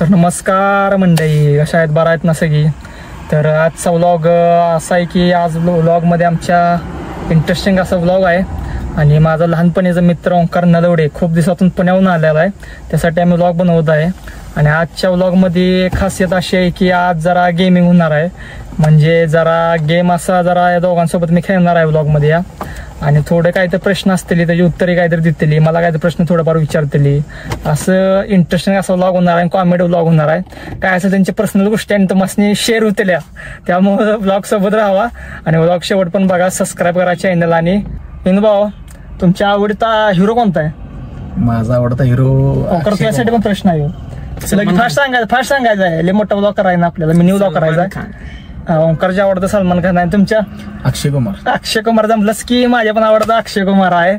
तर नमस्कार मंडळी, कशा आहेत? बरं आहेत ना सगळी? तर आजचा व्लॉग असा आहे की आज व्लॉगमध्ये आमच्या इंटरेस्टिंग असा व्लॉग आहे आणि माझा लहानपणीचा मित्र ओंकार नलवडे खूप दिवसातून पुण्याहून आलेला आहे, त्यासाठी आम्ही व्लॉग बनवत आहे. आणि आजच्या व्लॉगमध्ये खासियत अशी आहे की आज जरा गेमिंग होणार आहे, म्हणजे जरा गेम असा जरा या दोघांसोबत मी खेळणार आहे व्लॉगमध्ये या. आणि थोडे काहीतरी प्रश्न असतील त्याची उत्तरे काहीतरी देतली, मला काहीतरी प्रश्न थोडंफार विचारतली, असं इंटरेस्टिंग असा व्लॉग होणार आहे, कॉमेडी व्लॉग होणार आहे. काय असं त्यांची पर्सनल गोष्टी आणि तुम्हाला शेअर होतल्या, त्यामुळे व्लॉग सोबत राहावा आणि व्लॉग शेवट पण बघा, सबस्क्राईब करा चॅनल. आणि भाऊ, तुमच्या आवडता हिरो कोणता आहे? माझा आवडता हिरो ओंकार, त्यासाठी पण प्रश्न आहे फास्ट सांगायचा आहे, लय मोठा व्लॉग करायचा आपल्याला, मिनी व्लॉग करायचा. ओंकारच्या आवडता सलमान खान आहे, तुमच्या? अक्षय कुमार जमलंच की माझ्या पण आवडता अक्षय कुमार आहे.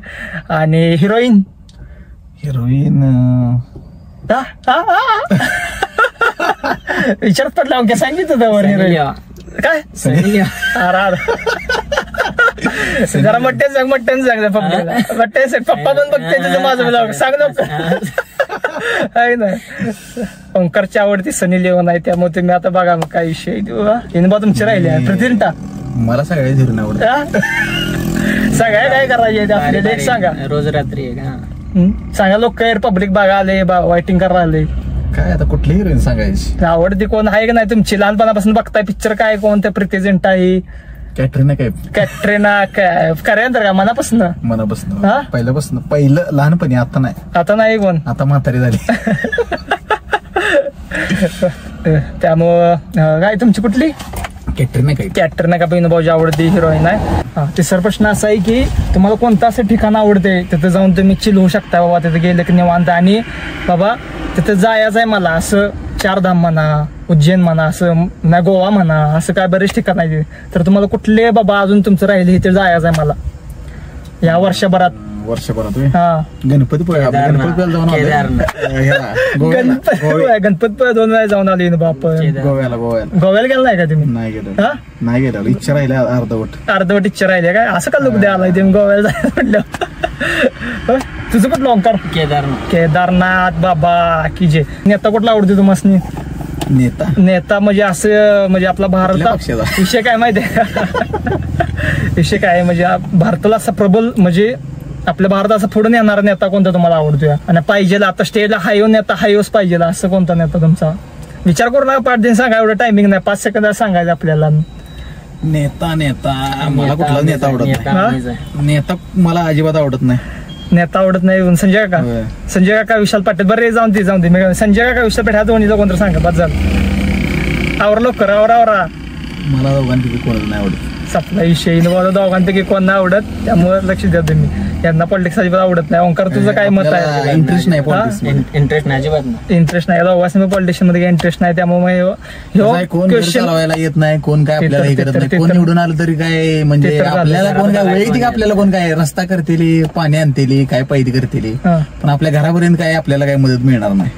आणि हिरोईन विचारत पडला ओंकार, सांगितलं त्यावर हिरोईन काय? जरा मट्ट्यान सांग पप्पाला, पप्पा पण बघते तुझं माझं व्लॉग सांग ना. ओंकारची आवडती सनी लिओन आहे, त्यामुळे तुम्ही आता बघा मग काय विषय बा तुमचे राहिले. प्रतिष्ठा मला सगळ्या हिरोईन आवडत, सगळ्या काय करायचे आपल्याला एक सांगा. रोज रात्री सांगा, लोक पब्लिक बघा आले, वाईटिंग करायला आले, काय आता कुठली हिरोईन सांगायची? आवडती कोण आहे का नाही तुमची? लहानपणापासून बघताय पिक्चर काय, कोणत्या प्रेझेंट आहे? कॅटरीना काय कार्यांतर का मनापासून पहिल्यापासून पहिलं लहानपणी, आता नाही कोण, आता म्हातारी झाली. त्यामुळं काय तुमची कुठली? कॅटरीना का भाऊची आवडती हिरोईन आहे. तिसरा प्रश्न असा आहे की तुम्हाला कोणतं असं ठिकाण आवडते तिथं जाऊन तुम्ही चिल होऊ शकता बाबा, तिथे गेलं की निवांत आणि बाबा तिथं जायचं आहे मला, असं चारधाम म्हणा, उज्जैन म्हणा, असं ना गोवा म्हणा, असं काय बरेच ठिकाण आहे, तर तुम्हाला कुठले बाबा अजून तुमचं राहिले इथे जायचं आहे मला या वर्षभरात? गणपतीपुळे दोन वेळा जाऊन आले बाप. गोव्याला गेला नाही का तुम्ही? नाही गेला, इच्छा राहिली अर्धवट इच्छा राहिली काय? असं का लोक द्यायला तुम्ही गोव्याला जायला म्हटलं? तुझं कुठलं ओंकार? केदारनाथ बाबा की जे. नेता कुठला आवडतो तुम्हाला? नेता म्हणजे असं, म्हणजे आपला भारत विषय काय माहितीये का? विषय काय म्हणजे भारताला असा प्रबल, म्हणजे आपल्या भारतात असं पुढे येणारा नेता कोणता तुम्हाला आवडतोय? आणि पाहिजे आता स्टेजला हायव नेता, हायवच पाहिजे असं कोणता नेता तुमचा? विचार करू नका, पाठ दिन सांगा, एवढं टायमिंग नाही, 5 सेकंद सांगायचं आपल्याला. नेता मला कुठला नेता आवडत नाही, नेता मला अजिबात आवडत नाही. नेता आवडत नाही? संजय काका विशाल पाटील. बरे जाऊन दे मी संजय काका विशाल पाटील ह्या दोन्हीचा कोणतं सांगा, बस झालं. आवरा लवकर, आवरा. मला दोघांपैकी कोणाला नाही आवडत. सपना विषयी दोघांपैकी कोण नाही आवडत, त्यामुळे लक्ष द्या तुम्ही. यांना पॉलिटिक्स अजिबात आवडत नाही. ओंकार, तुझं काय मत आहे? इंटरेस्ट नाही इंटरेस्ट नाही दोघांना पॉलिटिक्स मध्ये इंटरेस्ट नाही, त्यामुळे कोण चालवायला येत नाही, कोण काय आपल्याला हे करत नाही, कोण निवडून आलं तरी काय, म्हणजे आपल्याला कोण काय वैयक्तिक आपल्याला कोण काय रस्ता करतेली, पाणी आणतेली, काय पैदी करतेली, पण आपल्या घरापर्यंत काय आपल्याला काय मदत मिळणार नाही.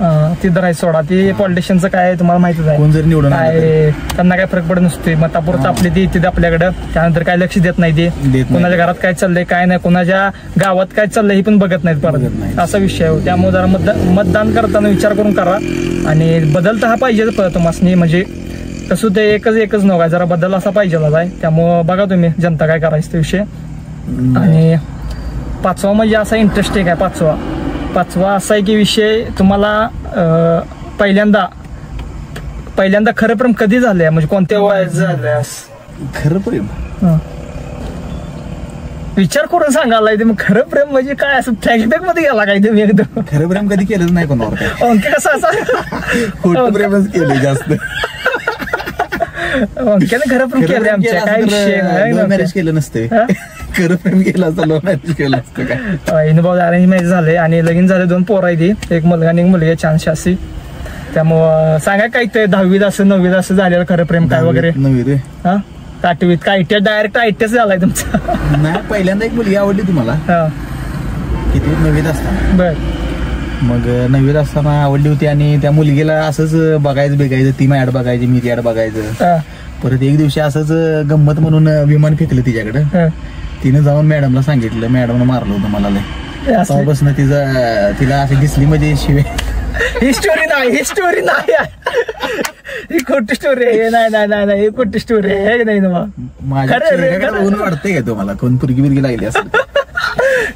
ती तर आहे सोडा. ती पॉलिटिशियनचं काय तुम्हाला माहितीच आहे, कोण जरी निवडून काय त्यांना काय फरक पडत नसते. मतापुरतं आपली ती येते आपल्याकडे, त्यानंतर काय लक्ष देत नाही ते, कोणाच्या घरात काय चाललंय काय नाही, कोणाच्या गावात काय चाललंय हे पण बघत नाहीत परत, असा विषय आहे. त्यामुळे जरा मतदान करताना विचार करून करा. आणि बदल तर हा पाहिजे तुम्हाला, म्हणजे तसं ते एकच नव्हे, जरा बदल असा पाहिजे आहे. त्यामुळं बघा तुम्ही जनता काय करायचं ते विषय. आणि 5वा म्हणजे असा इंटरेस्टिंग आहे. 5वा असा आहे की विषय तुम्हाला पहिल्यांदा खरं प्रेम कधी झालंय, म्हणजे कोणत्या वयात झालंय खरं प्रेम? विचार करून सांगायला मग खरं प्रेम म्हणजे काय, असं फ्लॅशबॅक मध्ये गेला काय तुम्ही एकदम? खरं प्रेम कधी केलंच नाही कोणावर, असं प्रेमच केलं जास्त. खरं प्रेम केलं आमच्या, काय विषय मॅरेज केलं नसते, खरं प्रेम केलं असतं, लव्ह मॅरेज केलं असतं काय? भाऊ अरेंज मॅरेज झाले आणि लगीन झाले, 2 पोरं आहे, एक मुलगा आणि एक मुलगी, छानशी अशी. त्यामुळं सांगा काय ते 10वीत असं 9वीत असं झालेलं खरं प्रेम काय वगैरे? 9वीत 8वीत काय डायरेक्ट आयटीएस झालाय तुमचा? नाही, पहिल्यांदा एक मुलगी आवडली तुम्हाला. किती? 9वीत असताना. बर. मग 9वीत असताना आवडली होती आणि त्या मुलगीला असंच बघायचं, ती ऍड बघायची, मी ती ऍड बघायचं. परत एक दिवशी असंच गंमत म्हणून विमान फेकलं तिच्याकडे, तिने जाऊन मॅडमला सांगितलं, मॅडमनं मारलं होतं मला लय. तेव्हापासून तिला अशी दिसली म्हणजे शिवे ही स्टोरी नाही ही खोटी स्टोरी आहे. नाही ही खोटी स्टोरी आहे नाही ना वाटतंय का तुम्हाला कोण पुरगी बिरगी लागली असं?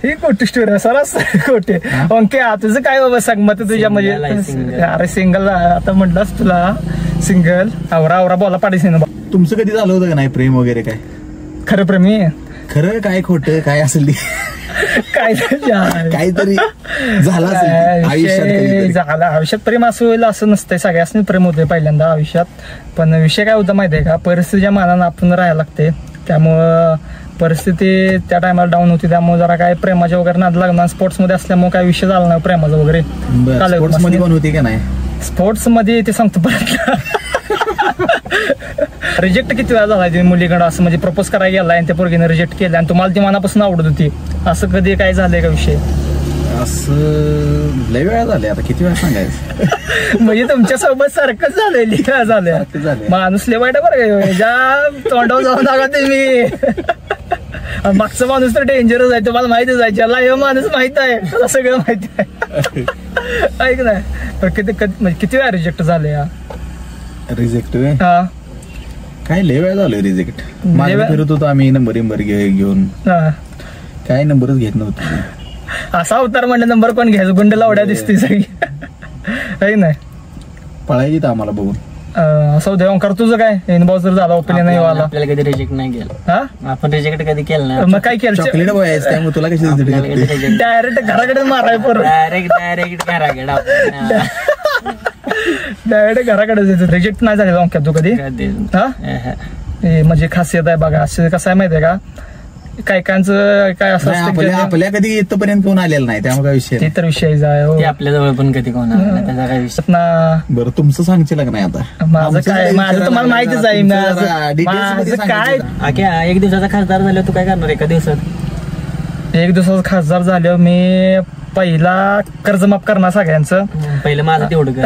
ही खोटी स्टोरी आहे सरस खोटे. ओके तुझं काय बाबा सांग मत तुझ्या म्हणजे अरे सिंगल आता म्हटलंस तुला सिंगल आवरा बोला पाडीस ना. तुमचं कधी झालं होतं का नाही प्रेम वगैरे काय? खरं प्रेमी खरं काय खोटं काय असेल काय काहीतरी झालं आयुष्यात प्रेम असं होईल असं नसतंय. सगळ्यांनी प्रेम होते पहिल्यांदा आयुष्यात. पण विषय काय होता माहितीये का परिस्थितीच्या मानानं आपण राहायला लागते. त्यामुळं परिस्थिती त्या टायमाला डाऊन होती त्यामुळे जरा काय प्रेमाच्या वगैरे नाद लागणार. स्पोर्ट्स मध्ये असल्यामुळे काय विषय झाला नाही प्रेमाचा वगैरे. स्पोर्ट्स मध्ये पण होती का नाही? स्पोर्ट्स मध्ये ते सांगतो परत रिजेक्ट किती वेळा झाला मुलीकडे असं म्हणजे प्रपोज करायला गेला आणि त्या पोरगीने रिजेक्ट केलं आणि तुम्हाला ती मनापासून आवडत होती असं कधी काय झालंय का विषय? असं लय वेळा झाले आता किती वेळा सांगायचं म्हणजे तुमच्या सोबत सारखंच झालंय काय झालंय माणूस लय वाईट बरं ज्या तोंडावर जाऊन लागा तुम्ही मागचा माणूस तर डेंजरस आहे तुम्हाला माहितीच आहे. ज्याला हे माणूस माहित आहे सगळं माहिती आहे ऐक नाही किती वेळा रिजेक्ट झाले या रिजेक्ट काय लय वेळा झालं रिजेक्ट. मागे फिरत होतो आम्ही नंबर घेऊन काय नंबरच घेत नव्हतो. असा अवतार म्हणजे नंबर कोण घ्यायचं गुंड लावड्या दिसते सगळी काही नाही पळायची आम्हाला बघून. असं देव कर तुझं काय इनबॉक्स जर झाला ओपिनियन नाही वाला आपल्याला कधी रिजेक्ट नाही केलं. आपण रिजेक्ट कधी केलं नाही. मग काय केलं चॉकलेट बॉयच त्यामुळे तुला कशी डायरेक्ट घराकडे माराय पर डायरेक्ट डायरेक्ट घराकडे रिजेक्ट नाही झालेला अंक्या तू कधी? हा म्हणजे खासियत आहे बघा. असं कसं आहे माहितीये का कायकांचं काय असं आपल्या कधी इथपर्यंत कोण आलेलं नाही त्यामुळे काय विषय ते तर विषय आहे आपल्या जवळ पण कधी कोण त्याचा काय विषय ना. बरं तुमचं सांगशील का नाही आता? माझं काय माझं तुम्हाला माहितीच आहे माझं काय. एक दिवसाचा खासदार झाल्यावर तू काय करणार एका दिवसात? एक दिवसाचा खासदार झाल्यावर मी पहिला कर्ज माफ करणार सगळ्यांचं. पहिलं माझं तेवढं कर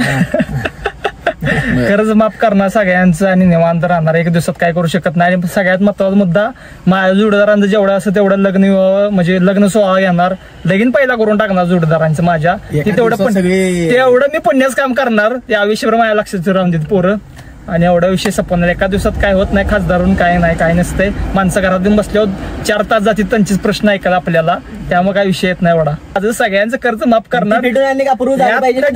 कर्ज माफ करणार सगळ्यांचं आणि निवांत राहणार. एक दिवसात काय करू शकत नाही. आणि सगळ्यात महत्वाचा मुद्दा माझ्या जोडीदारांचं जेवढं असं तेवढं लग्न म्हणजे लग्न सोहळा घेणार लगीन पहिला करून टाकणार जोडीदारांचं माझ्या. तेवढं पण तेवढं मी पुण्याच काम करणार. त्या आयुष्यभर माझ्या लक्षात राहून देत पोरं आणि एवढा विषय संपवणार. एका दिवसात काय होत नाही खासदारून काय नाही काय नसतंय. माणसं घरातून बसल्यावर 4 तास जातील त्यांचीच प्रश्न ऐकायला आपल्याला. त्यामुळे काय विषय येत नाही एवढा. आज सगळ्यांचं कर्ज माफ करणार.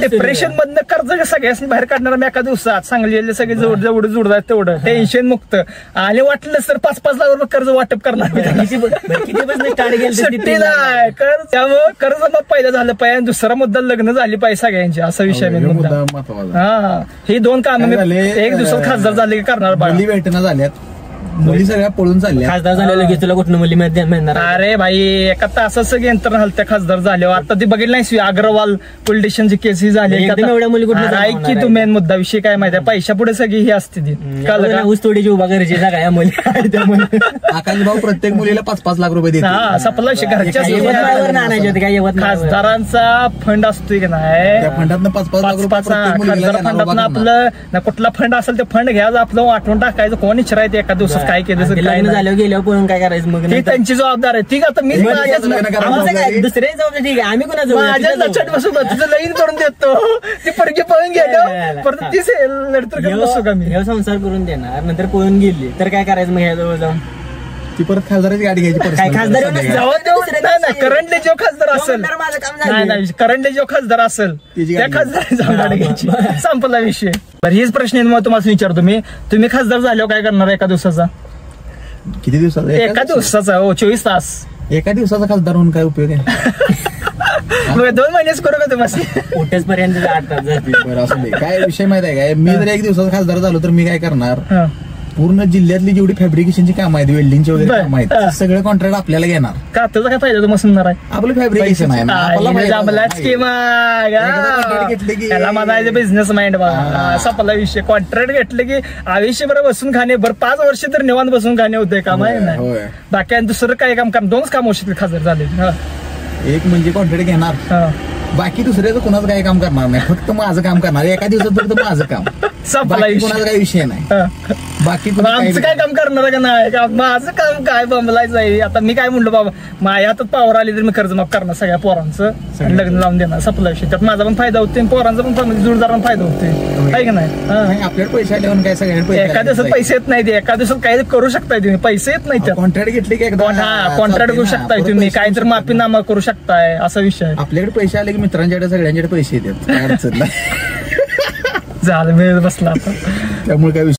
डिप्रेशन मधनं कर्ज सगळ्यांनी बाहेर काढणार मी एका दिवसात. सांगलेले सगळे जेवढं जोडतात तेवढं टेन्शन मुक्त आणि वाटलं तर 5-5 लाख रुपये कर्ज वाटप करणार. त्यामुळे कर्ज माफ पहिलं झालं पाहिजे. दुसरा मुद्दा लग्न झाली पाहिजे सगळ्यांची असा विषय मुद्दा. हा ही 2 कामं मी एक दिवसात खासदार झाले की करणार. मुली भेटणं झाल्यात मुली सगळ्या पळून चालल्या. खासदार झालेलं की तुला कुठं मुली मिळणार? अरे भाई एका तासाच यंत्रणा हलत्या खासदार झाल्यावर. आता ती बघितलं नाही अग्रवाल पोलीस स्टेशनची केस ही झाली. एवढ्या मुली कुठे ऐक की तू मेन मुद्दा विषय काय माहिती आहे पैशा पुढे सगळी ही असते ती ऊस तोडीची उभा करायची सगळ्या मुली. आकाश भाऊ प्रत्येक मुलीला 5-5 लाख रुपये देतात. हा सपला विषय घरच्या खासदारांचा फंड असतोय की नाही त्या फंडातनं 5-5 लाख रुपये खासदार फंडातनं आपलं कुठला फंड असेल ते फंड घ्यायचं आपलं वाटून टाकायचं. कोण इच्छरायचं एका दिवसात काय केलं झालं गेल्यावर पळून काय करायचं मग त्यांची जबाबदारी आहे. ठीक आता मी दुसरे जबाबदारी ठीक आहे. आम्ही कोणाचं माझ्या लक्षात बसून तुझं लईन करून देतो ती पोरगी पळून गेलो परत ती लढतर बसू का मी संसार करून देणार नंतर पळून गेली तर काय करायचं मग ह्याजवळ जाऊन ती परत खासदाराची गाडी घ्यायची. काय खासदार करंटली जो खासदार असेल नाही करंटली जो खासदार असेल त्या खासदाराची गाडी घ्यायची. संपला विषय. बरं हीच प्रश्न मग तुम्हाला विचारतो मी तुम्ही खासदार झाल्यावर काय करणार एका दिवसाचा? किती दिवसाचा? एका दिवसाचा. हो 24 तास. एका दिवसाचा खासदार होऊन काय उपयोग आहे? 2 महिनेच करू का तुम्हाला पोटेच पर्यंत 8 तास जातील. बरं असं नाही. काय विषय माहित आहे काय मी जर 1 दिवसाचा खासदार झालो तर मी काय करणार पूर्ण जिल्ह्यातली जेवढी फॅब्रिकेशनची काम आहेत वेल्डिंगची वगैरे काम आहेत सगळे कॉन्ट्रॅक्ट आपल्याला घेणार. का त्याचा काय फायदा तुम्हाला समजणार आहे? आपलं फॅब्रिकेशन आहे त्याला म्हणायचं बिझनेस माइंड बघा सपला विषय. कॉन्ट्रॅक्ट घेतले की आयुष्यभर बसून खाणे 5 वर्ष तर निवांत बसून खाणे होते काम आहे ना. बाकी दुसरं काय काम 2च काम होऊ शकते खासदार झाले. एक म्हणजे कॉन्ट्रॅक्ट घेणार बाकी दुसऱ्याचं कुणाचं काही काम करणार नाही, फक्त माझं काम करणार. एका दिवसात फक्त माझं काम, बाकी कुणाचा काही विषय नाही. बाकी आमचं काय काम करणार का नाही का? माझं काम काय बंबलायचं आहे. आता मी काय म्हणलो बाबा, माझ्या हातात पावर आली तर मी कर्जमाफ करणार सगळ्या पोरांचं, लग्न लावून देणार, सपला विषय. त्यात माझा पण फायदा होते, पोरांचा पण जोडदारांना फायदा होते, आहे का नाही? आपल्याकडे पैसे आले काय सगळ्यांना एका दिवसात पैसे येत नाही, एका दिवसात काही करू शकताय तुम्ही, पैसे येत नाही. कॉन्ट्रॅक्ट घेतले की एकदा कॉन्ट्रॅक्ट करू शकताय तुम्ही, काहीतरी माफीनामा करू शकताय, असा विषय. आपल्याकडे पैसे आले की मित्रांच्याकडे सगळ्यांच्याकडे पैसे येतात, काय अडचण नाही. झालं, वेळ बसला आता, त्यामुळे काय